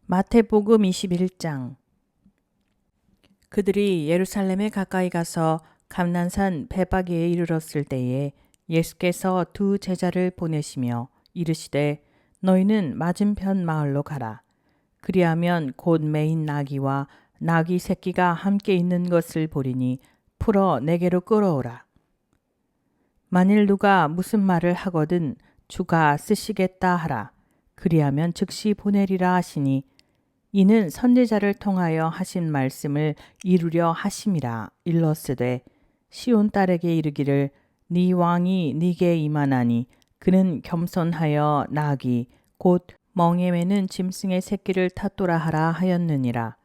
마태복음 21장. 그들이 예루살렘에 가까이 가서 감난산 베바게에 이르렀을 때에 예수께서 두 제자를 보내시며 이르시되 너희는 맞은편 마을로 가라. 그리하면 곧 매인 나귀와 나귀 새끼가 함께 있는 것을 보리니 풀어 내게로 끌어오라. 만일 누가 무슨 말을 하거든 주가 쓰시겠다 하라. 그리하면 즉시 보내리라 하시니 이는 선지자를 통하여 하신 말씀을 이루려 하심이라. 일러스되 시온 딸에게 이르기를 네 왕이 네게 임하나니 그는 겸손하여 나귀 곧 멍에 매는 짐승의 새끼를 탔도라 하라 하였느니라.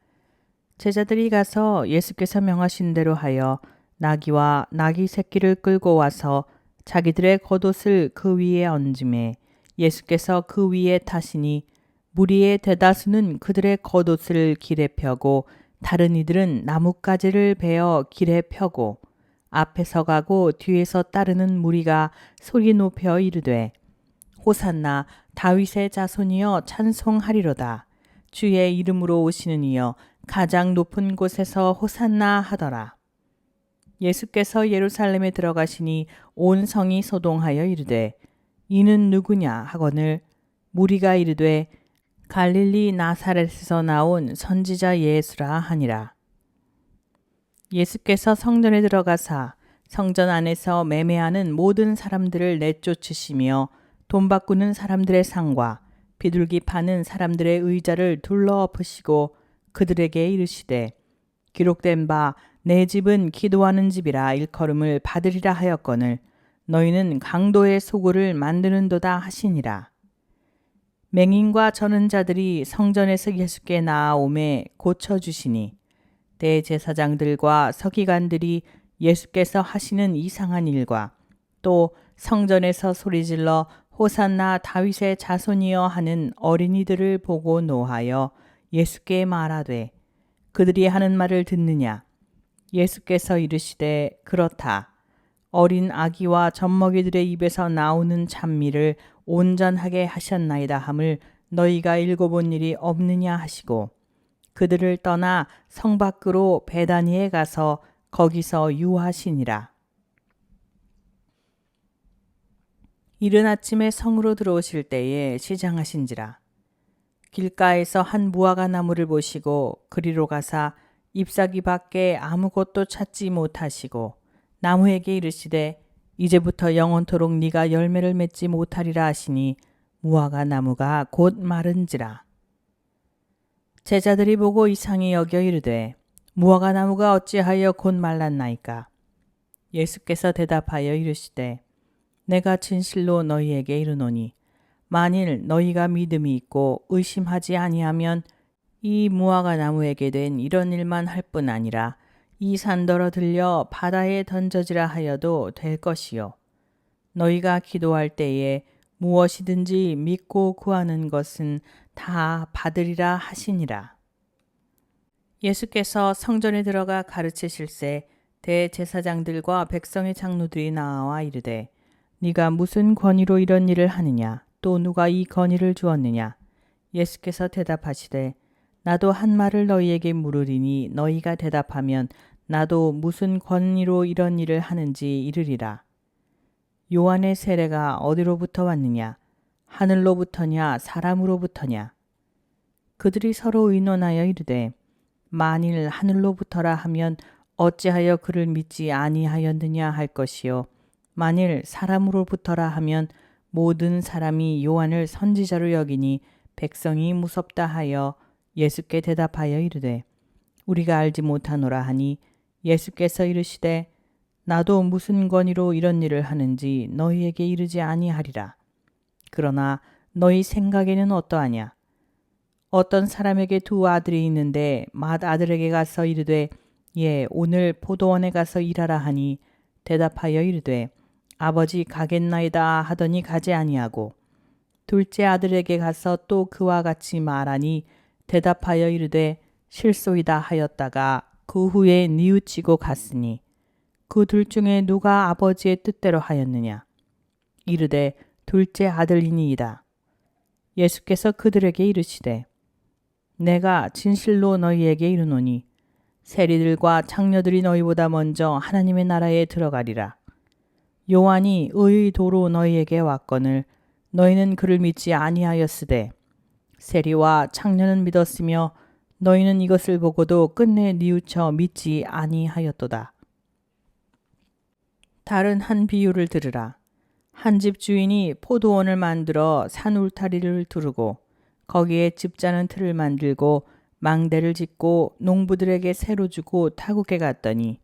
제자들이 가서 예수께서 명하신 대로 하여 나귀와 나귀 새끼를 끌고 와서 자기들의 겉옷을 그 위에 얹음에 예수께서 그 위에 타시니 무리의 대다수는 그들의 겉옷을 길에 펴고 다른 이들은 나뭇가지를 베어 길에 펴고 앞에서 가고 뒤에서 따르는 무리가 소리 높여 이르되 호산나 다윗의 자손이여 찬송하리로다. 주의 이름으로 오시는 이여 가장 높은 곳에서 호산나 하더라. 예수께서 예루살렘에 들어가시니 온 성이 소동하여 이르되 이는 누구냐 하거늘 무리가 이르되 갈릴리 나사렛에서 나온 선지자 예수라 하니라. 예수께서 성전에 들어가사 성전 안에서 매매하는 모든 사람들을 내쫓으시며 돈 바꾸는 사람들의 상과 비둘기 파는 사람들의 의자를 둘러 엎으시고 그들에게 이르시되 기록된 바 내 집은 기도하는 집이라 일컬음을 받으리라 하였거늘 너희는 강도의 소굴을 만드는도다 하시니라. 맹인과 저는 자들이 성전에서 예수께 나아오매 고쳐주시니 대제사장들과 서기관들이 예수께서 하시는 이상한 일과 또 성전에서 소리질러 호산나 다윗의 자손이여 하는 어린이들을 보고 노하여 예수께 말하되 그들이 하는 말을 듣느냐. 예수께서 이르시되 그렇다. 어린 아기와 젖먹이들의 입에서 나오는 찬미를 온전하게 하셨나이다 함을 너희가 읽어본 일이 없느냐 하시고 그들을 떠나 성 밖으로 베다니에 가서 거기서 유하시니라. 이른 아침에 성으로 들어오실 때에 시장하신지라. 길가에서 한 무화과 나무를 보시고 그리로 가사 잎사귀 밖에 아무것도 찾지 못하시고 나무에게 이르시되 이제부터 영원토록 네가 열매를 맺지 못하리라 하시니 무화과 나무가 곧 마른지라. 제자들이 보고 이상히 여겨 이르되 무화과 나무가 어찌하여 곧 말랐나이까. 예수께서 대답하여 이르시되 내가 진실로 너희에게 이르노니 만일 너희가 믿음이 있고 의심하지 아니하면 이 무화과 나무에게 된 이런 일만 할 뿐 아니라 이 산더러 들려 바다에 던져지라 하여도 될 것이요. 너희가 기도할 때에 무엇이든지 믿고 구하는 것은 다 받으리라 하시니라. 예수께서 성전에 들어가 가르치실새 대제사장들과 백성의 장로들이 나와 이르되 네가 무슨 권위로 이런 일을 하느냐. 또 누가 이 권위를 주었느냐. 예수께서 대답하시되 나도 한 말을 너희에게 물으리니 너희가 대답하면 나도 무슨 권위로 이런 일을 하는지 이르리라. 요한의 세례가 어디로부터 왔느냐? 하늘로부터냐 사람으로부터냐? 그들이 서로 의논하여 이르되 만일 하늘로부터라 하면 어찌하여 그를 믿지 아니하였느냐 할 것이요 만일 사람으로부터라 하면 모든 사람이 요한을 선지자로 여기니 백성이 무섭다 하여 예수께 대답하여 이르되 우리가 알지 못하노라 하니 예수께서 이르시되 나도 무슨 권위로 이런 일을 하는지 너희에게 이르지 아니하리라. 그러나 너희 생각에는 어떠하냐? 어떤 사람에게 두 아들이 있는데 맏아들에게 가서 이르되 예 오늘 포도원에 가서 일하라 하니 대답하여 이르되 아버지 가겠나이다 하더니 가지 아니하고 둘째 아들에게 가서 또 그와 같이 말하니 대답하여 이르되 실소이다 하였다가 그 후에 뉘우치고 갔으니 그 둘 중에 누가 아버지의 뜻대로 하였느냐? 이르되 둘째 아들이니이다. 예수께서 그들에게 이르시되 내가 진실로 너희에게 이르노니 세리들과 창녀들이 너희보다 먼저 하나님의 나라에 들어가리라. 요한이 의의 도로 너희에게 왔거늘 너희는 그를 믿지 아니하였으되 세리와 창녀는 믿었으며 너희는 이것을 보고도 끝내 뉘우쳐 믿지 아니하였도다. 다른 한 비유를 들으라. 한 집 주인이 포도원을 만들어 산 울타리를 두르고 거기에 집자는 틀을 만들고 망대를 짓고 농부들에게 새로 주고 타국에 갔더니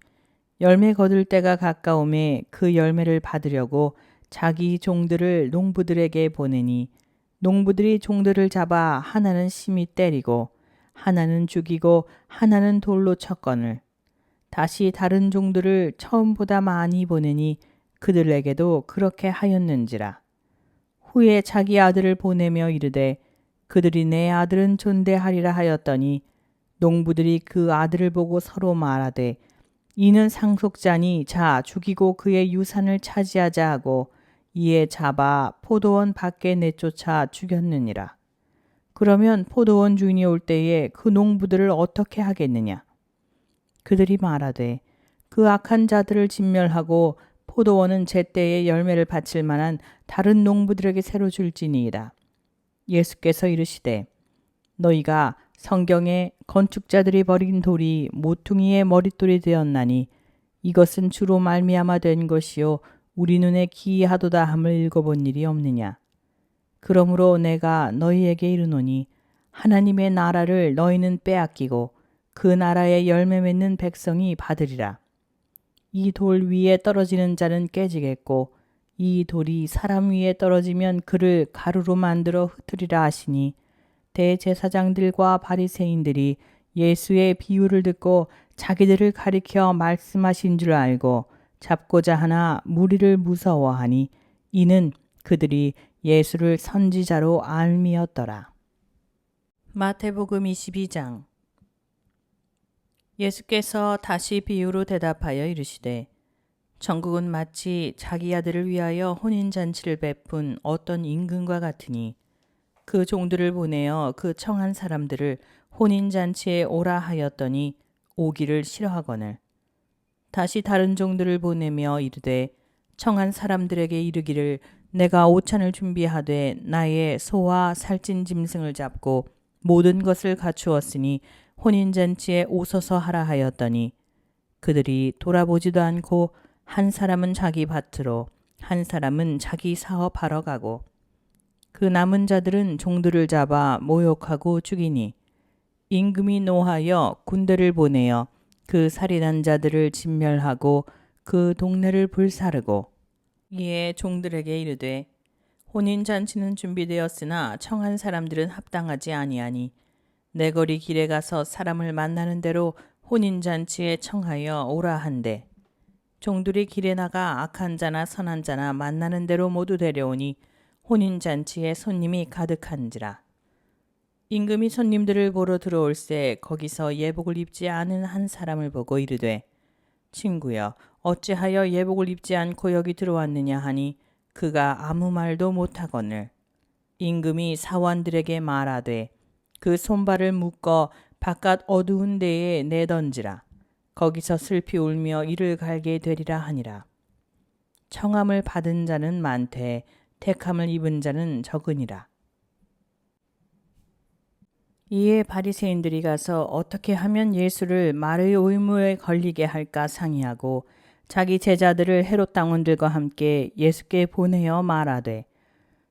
열매 거둘 때가 가까움에 그 열매를 받으려고 자기 종들을 농부들에게 보내니 농부들이 종들을 잡아 하나는 심히 때리고 하나는 죽이고 하나는 돌로 쳤거늘 다시 다른 종들을 처음보다 많이 보내니 그들에게도 그렇게 하였는지라. 후에 자기 아들을 보내며 이르되 그들이 내 아들은 존대하리라 하였더니 농부들이 그 아들을 보고 서로 말하되 이는 상속자니 자 죽이고 그의 유산을 차지하자 하고 이에 잡아 포도원 밖에 내쫓아 죽였느니라. 그러면 포도원 주인이 올 때에 그 농부들을 어떻게 하겠느냐? 그들이 말하되 그 악한 자들을 진멸하고 포도원은 제때에 열매를 바칠 만한 다른 농부들에게 새로 줄지니이다. 예수께서 이르시되 너희가 성경에 건축자들이 버린 돌이 모퉁이의 머릿돌이 되었나니 이것은 주로 말미암아 된 것이요 우리 눈에 기이하도다 함을 읽어본 일이 없느냐. 그러므로 내가 너희에게 이르노니 하나님의 나라를 너희는 빼앗기고 그 나라의 열매 맺는 백성이 받으리라. 이 돌 위에 떨어지는 자는 깨지겠고 이 돌이 사람 위에 떨어지면 그를 가루로 만들어 흩으리라 하시니 대제사장들과 바리새인들이 예수의 비유를 듣고 자기들을 가리켜 말씀하신 줄 알고 잡고자 하나 무리를 무서워하니 이는 그들이 예수를 선지자로 알미었더라. 마태복음 22장. 예수께서 다시 비유로 대답하여 이르시되 천국은 마치 자기 아들을 위하여 혼인잔치를 베푼 어떤 임금과 같으니 그 종들을 보내어 그 청한 사람들을 혼인잔치에 오라 하였더니 오기를 싫어하거늘 다시 다른 종들을 보내며 이르되 청한 사람들에게 이르기를 내가 오찬을 준비하되 나의 소와 살찐 짐승을 잡고 모든 것을 갖추었으니 혼인잔치에 오소서 하라 하였더니 그들이 돌아보지도 않고 한 사람은 자기 밭으로 한 사람은 자기 사업하러 가고 그 남은 자들은 종들을 잡아 모욕하고 죽이니 임금이 노하여 군대를 보내어 그 살인한 자들을 진멸하고 그 동네를 불사르고 이에 종들에게 이르되 혼인잔치는 준비되었으나 청한 사람들은 합당하지 아니하니 내 거리 길에 가서 사람을 만나는 대로 혼인잔치에 청하여 오라 한대 종들이 길에 나가 악한 자나 선한 자나 만나는 대로 모두 데려오니 혼인잔치에 손님이 가득한지라. 임금이 손님들을 보러 들어올새 거기서 예복을 입지 않은 한 사람을 보고 이르되 친구여 어찌하여 예복을 입지 않고 여기 들어왔느냐 하니 그가 아무 말도 못하거늘 임금이 사원들에게 말하되 그 손발을 묶어 바깥 어두운 데에 내던지라. 거기서 슬피 울며 이를 갈게 되리라 하니라. 청함을 받은 자는 많되 택함을 입은 자는 적으니라. 이에 바리새인들이 가서 어떻게 하면 예수를 말의 의무에 걸리게 할까 상의하고 자기 제자들을 헤롯 당원들과 함께 예수께 보내어 말하되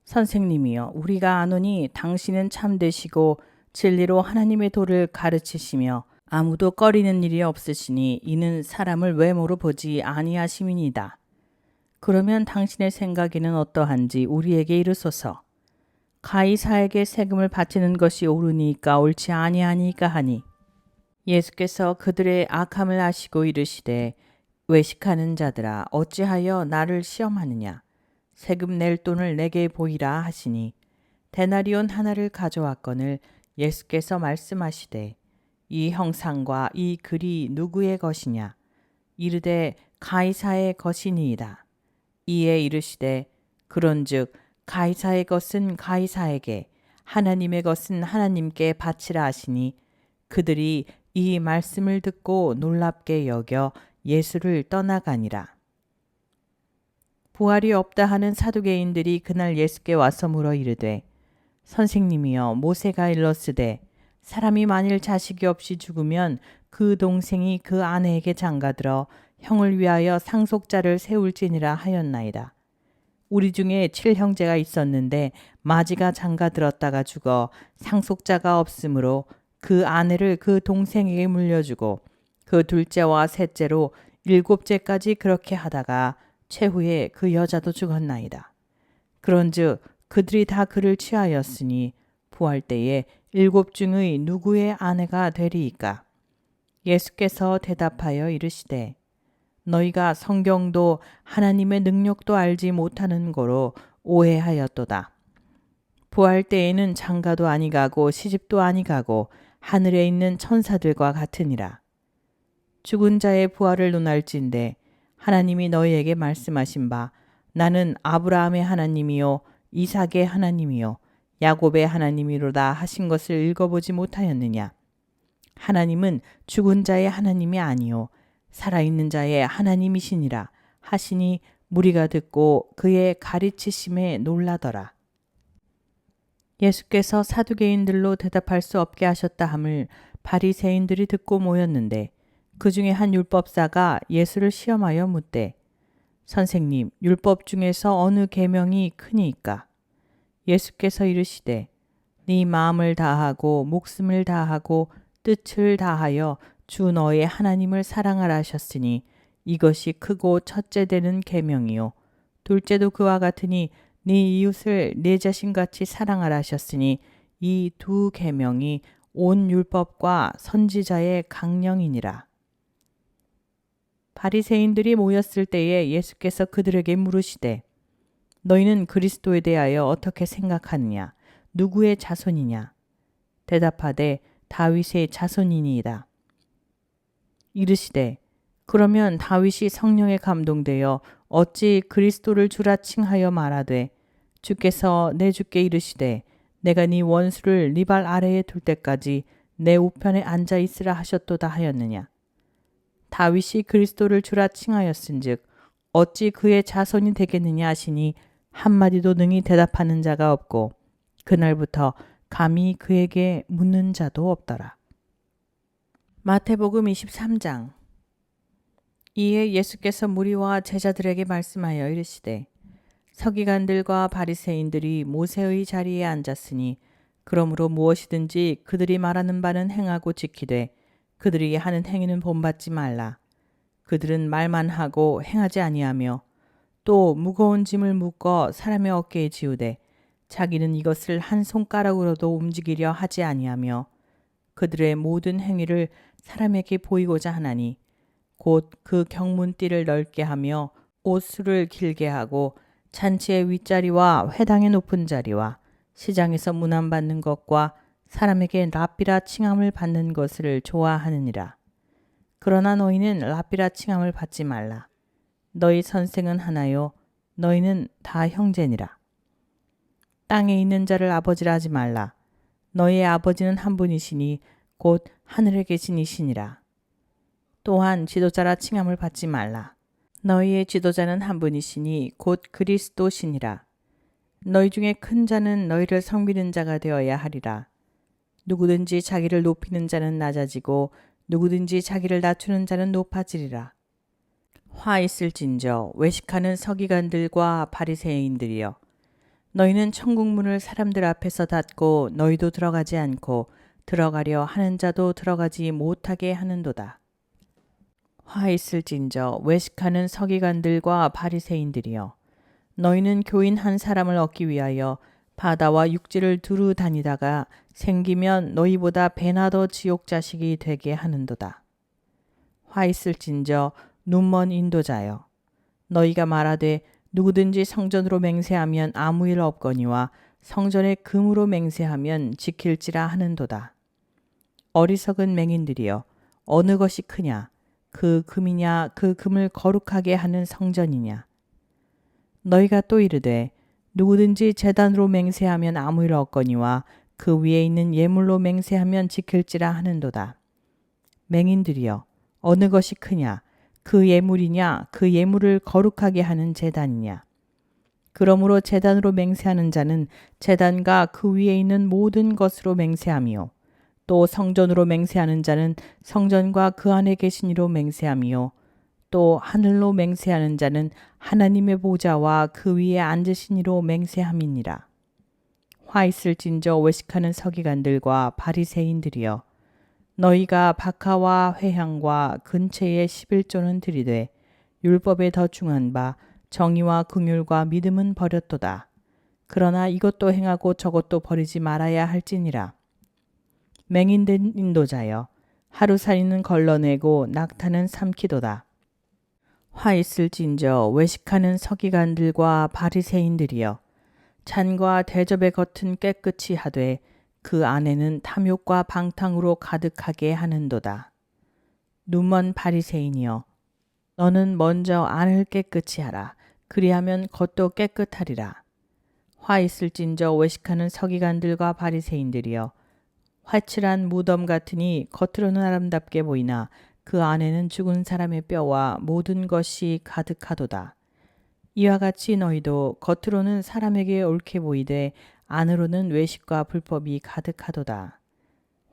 선생님이여 우리가 아노니 당신은 참되시고 진리로 하나님의 도를 가르치시며 아무도 꺼리는 일이 없으시니 이는 사람을 외모로 보지 아니하심이니이다. 그러면 당신의 생각에는 어떠한지 우리에게 이르소서. 가이사에게 세금을 바치는 것이 옳으니까 옳지 아니하니까 하니 예수께서 그들의 악함을 아시고 이르시되 외식하는 자들아 어찌하여 나를 시험하느냐 세금 낼 돈을 내게 보이라 하시니 데나리온 하나를 가져왔거늘 예수께서 말씀하시되 이 형상과 이 글이 누구의 것이냐 이르되 가이사의 것이니이다. 이에 이르시되 그런즉 가이사의 것은 가이사에게 하나님의 것은 하나님께 바치라 하시니 그들이 이 말씀을 듣고 놀랍게 여겨 예수를 떠나가니라. 부활이 없다 하는 사두개인들이 그날 예수께 와서 물어 이르되 선생님이여 모세가 일렀으되 사람이 만일 자식이 없이 죽으면 그 동생이 그 아내에게 장가들어 형을 위하여 상속자를 세울지니라 하였나이다. 우리 중에 7형제가 있었는데 마지가 장가들었다가 죽어 상속자가 없으므로 그 아내를 그 동생에게 물려주고 그 둘째와 셋째로 7째까지 그렇게 하다가 최후에 그 여자도 죽었나이다. 그런즉 그들이 다 그를 취하였으니 부활 때에 7 중의 누구의 아내가 되리이까? 예수께서 대답하여 이르시되 너희가 성경도 하나님의 능력도 알지 못하는 거로 오해하였도다. 부활 때에는 장가도 아니가고 시집도 아니가고 하늘에 있는 천사들과 같으니라. 죽은 자의 부활을 논할진대 하나님이 너희에게 말씀하신 바 나는 아브라함의 하나님이요 이삭의 하나님이요 야곱의 하나님이로다 하신 것을 읽어보지 못하였느냐. 하나님은 죽은 자의 하나님이 아니요 살아있는 자의 하나님이시니라 하시니 무리가 듣고 그의 가르치심에 놀라더라. 예수께서 사두개인들로 대답할 수 없게 하셨다 함을 바리새인들이 듣고 모였는데 그 중에 한 율법사가 예수를 시험하여 묻되 선생님 율법 중에서 어느 계명이 크니이까? 예수께서 이르시되 네 마음을 다하고 목숨을 다하고 뜻을 다하여 주 너의 하나님을 사랑하라 하셨으니 이것이 크고 첫째 되는 계명이요 둘째도 그와 같으니 네 이웃을 네 자신같이 사랑하라 하셨으니 이 두 계명이 온 율법과 선지자의 강령이니라. 바리새인들이 모였을 때에 예수께서 그들에게 물으시되 너희는 그리스도에 대하여 어떻게 생각하느냐? 누구의 자손이냐? 대답하되 다윗의 자손이니이다. 이르시되 그러면 다윗이 성령에 감동되어 어찌 그리스도를 주라 칭하여 말하되 주께서 내 주께 이르시되 내가 네 원수를 네 발 아래에 둘 때까지 내 우편에 앉아 있으라 하셨도다 하였느냐. 다윗이 그리스도를 주라 칭하였은즉 어찌 그의 자손이 되겠느냐 하시니 한마디도 능히 대답하는 자가 없고 그날부터 감히 그에게 묻는 자도 없더라. 마태복음 23장. 이에 예수께서 무리와 제자들에게 말씀하여 이르시되 서기관들과 바리새인들이 모세의 자리에 앉았으니 그러므로 무엇이든지 그들이 말하는 바는 행하고 지키되 그들이 하는 행위는 본받지 말라. 그들은 말만 하고 행하지 아니하며 또 무거운 짐을 묶어 사람의 어깨에 지우되 자기는 이것을 한 손가락으로도 움직이려 하지 아니하며 그들의 모든 행위를 사람에게 보이고자 하나니 곧 그 경문띠를 넓게 하며 옷수를 길게 하고 잔치의 윗자리와 회당의 높은 자리와 시장에서 문안받는 것과 사람에게 랍비라 칭함을 받는 것을 좋아하느니라. 그러나 너희는 랍비라 칭함을 받지 말라. 너희 선생은 하나요 너희는 다 형제니라. 땅에 있는 자를 아버지라 하지 말라. 너희의 아버지는 한 분이시니 곧 하늘에 계신 이시니라. 또한 지도자라 칭함을 받지 말라. 너희의 지도자는 한 분이시니 곧 그리스도시니라. 너희 중에 큰 자는 너희를 섬기는 자가 되어야 하리라. 누구든지 자기를 높이는 자는 낮아지고 누구든지 자기를 낮추는 자는 높아지리라. 화 있을진저 외식하는 서기관들과 바리새인들이여 너희는 천국 문을 사람들 앞에서 닫고 너희도 들어가지 않고 들어가려 하는 자도 들어가지 못하게 하는도다. 화 있을진저 외식하는 서기관들과 바리새인들이여 너희는 교인 한 사람을 얻기 위하여 바다와 육지를 두루 다니다가 생기면 너희보다 배나 더 지옥 자식이 되게 하는도다. 화 있을진저 눈먼 인도자여 너희가 말하되 누구든지 성전으로 맹세하면 아무 일 없거니와 성전에 금으로 맹세하면 지킬지라 하는도다. 어리석은 맹인들이여 어느 것이 크냐 그 금이냐 그 금을 거룩하게 하는 성전이냐. 너희가 또 이르되 누구든지 제단으로 맹세하면 아무 일 없거니와 그 위에 있는 예물로 맹세하면 지킬지라 하는도다. 맹인들이여, 어느 것이 크냐? 그 예물이냐? 그 예물을 거룩하게 하는 제단이냐? 그러므로 제단으로 맹세하는 자는 제단과 그 위에 있는 모든 것으로 맹세하며, 또 성전으로 맹세하는 자는 성전과 그 안에 계신 이로 맹세하며, 또 하늘로 맹세하는 자는 하나님의 보좌와 그 위에 앉으신 이로 맹세함이니라. 화 있을진저 외식하는 서기관들과 바리새인들이여, 너희가 박하와 회향과 근처의 11조는 들이되 율법에 더 중한 바 정의와 긍휼과 믿음은 버렸도다. 그러나 이것도 행하고 저것도 버리지 말아야 할지니라. 맹인된 인도자여, 하루살이는 걸러내고 낙타는 삼키도다. 화 있을진저 외식하는 서기관들과 바리새인들이여, 잔과 대접의 겉은 깨끗이 하되 그 안에는 탐욕과 방탕으로 가득하게 하는도다. 눈먼 바리새인이여, 너는 먼저 안을 깨끗이 하라. 그리하면 겉도 깨끗하리라. 화 있을진저 외식하는 서기관들과 바리새인들이여, 화칠한 무덤 같으니 겉으로는 아름답게 보이나 그 안에는 죽은 사람의 뼈와 모든 것이 가득하도다. 이와 같이 너희도 겉으로는 사람에게 옳게 보이되 안으로는 외식과 불법이 가득하도다.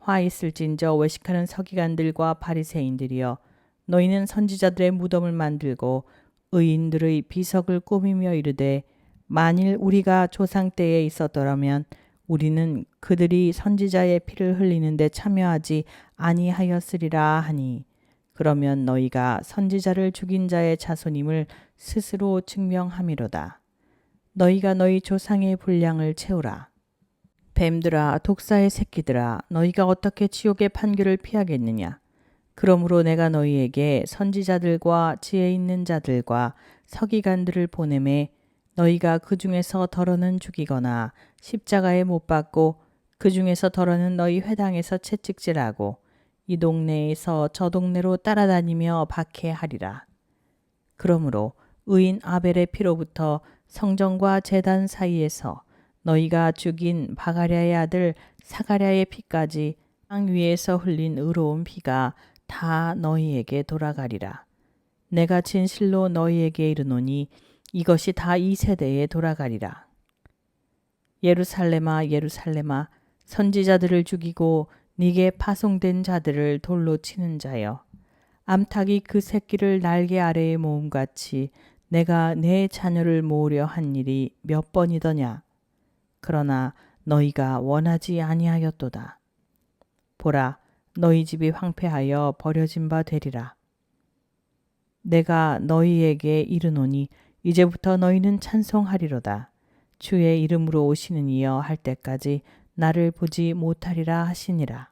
화 있을진저 외식하는 서기관들과 바리새인들이여, 너희는 선지자들의 무덤을 만들고 의인들의 비석을 꾸미며 이르되 만일 우리가 조상 때에 있었더라면 우리는 그들이 선지자의 피를 흘리는데 참여하지 아니하였으리라 하니, 그러면 너희가 선지자를 죽인 자의 자손임을 스스로 증명함이로다. 너희가 너희 조상의 분량을 채우라. 뱀들아, 독사의 새끼들아, 너희가 어떻게 지옥의 판결을 피하겠느냐? 그러므로 내가 너희에게 선지자들과 지혜 있는 자들과 서기관들을 보내매 너희가 그 중에서 덜어는 죽이거나 십자가에 못 박고 그 중에서 덜어는 너희 회당에서 채찍질하고 이 동네에서 저 동네로 따라다니며 박해하리라. 그러므로 의인 아벨의 피로부터 성전과 제단 사이에서 너희가 죽인 바가랴의 아들 사가랴의 피까지 땅 위에서 흘린 의로운 피가 다 너희에게 돌아가리라. 내가 진실로 너희에게 이르노니 이것이 다 이 세대에 돌아가리라. 예루살렘아, 예루살렘아, 선지자들을 죽이고 네게 파송된 자들을 돌로 치는 자여, 암탉이 그 새끼를 날개 아래에 모음같이 내가 내 자녀를 모으려 한 일이 몇 번이더냐. 그러나 너희가 원하지 아니하였도다. 보라, 너희 집이 황폐하여 버려진 바 되리라. 내가 너희에게 이르노니 이제부터 너희는 찬송하리로다. 주의 이름으로 오시는 이여 할 때까지 나를 보지 못하리라 하시니라.